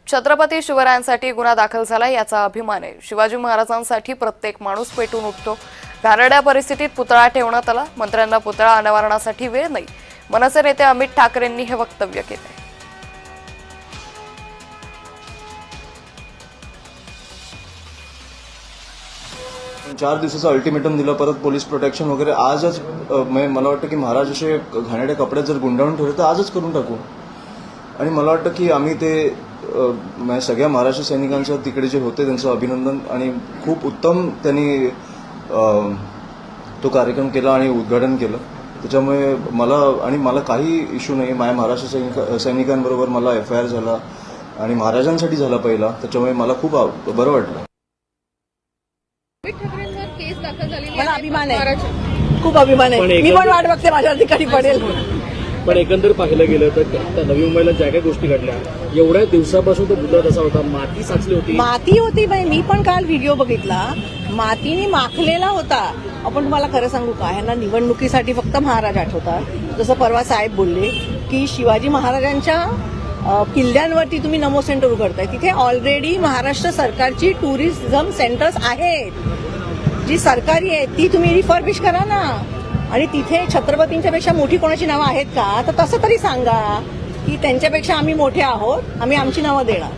छत्रपती शिवरायांसाठी गुन्हा दाखल झाला याचा अभिमान आहे। शिवाजी महाराजांसाठी प्रत्येक माणूस पेटून उठतो। घाणेरड्या परिस्थितीत पुतळा ठेवण्यात आला। मंत्र्यांना पुतळा अनावरणासाठी वेळ नाही। मनसे नेते अमित ठाकरेंनी हे वक्तव्य केले। 4 दिवसाचं अल्टिमेटम दिलं, परत पोलीस प्रोटेक्शन वगैरे। आजच मला वाटतं की महाराज असे घाणेरड्या कपड्यात जर गुंडाळून ठेवले तर आजच करून टाकू। आणि मला वाटतं की आम्ही ते सगळ्या महाराष्ट्र सैनिकांचं तिकडे जे होते त्यांचं अभिनंदन, आणि खूप उत्तम त्यांनी तो कार्यक्रम केला आणि उद्घाटन केलं। त्याच्यामुळे मला काही इश्यू नाही। माझ्या महाराष्ट्र सैनिकांबरोबर मला FIR झाला आणि महाराजांसाठी झाला पहिला, त्याच्यामुळे मला खूप बरं वाटलं। केस दाखल झालेली मला अभिमान आहे, खूप अभिमान आहे। मी पण वाट बघते माझ्या ठिकाणी पडेल। पण एकंदर पाहिलं गेलं तर नवी मुंबईला ज्या काही गोष्टी घडल्या, एवढ्या दिवसापासून तो पुतळा तसा होता, माती साचली होती। माती होती बाई, मी पण काल व्हिडिओ बघितला, मातीने माखलेला होता। आपण तुम्हाला खरं सांगू का, ह्यांना निवडणुकीसाठी फक्त महाराज आठवतात। जसं परवा साहेब बोलले की शिवाजी महाराजांच्या किल्ल्यांवरती तुम्ही नमो सेंटर उघडताय, तिथे ऑलरेडी महाराष्ट्र सरकारची टुरिझम सेंटर्स आहेत, जी सरकारी आहेत, ती तुम्ही रिफर्बिश करा ना। आणि तिथे छत्रपतींच्या पेक्षा मोठी कोणाची नावं आहेत का? तर तसं तरी सांगा की त्यांच्यापेक्षा आम्ही मोठे आहोत, आम्ही आमची नावं देणार।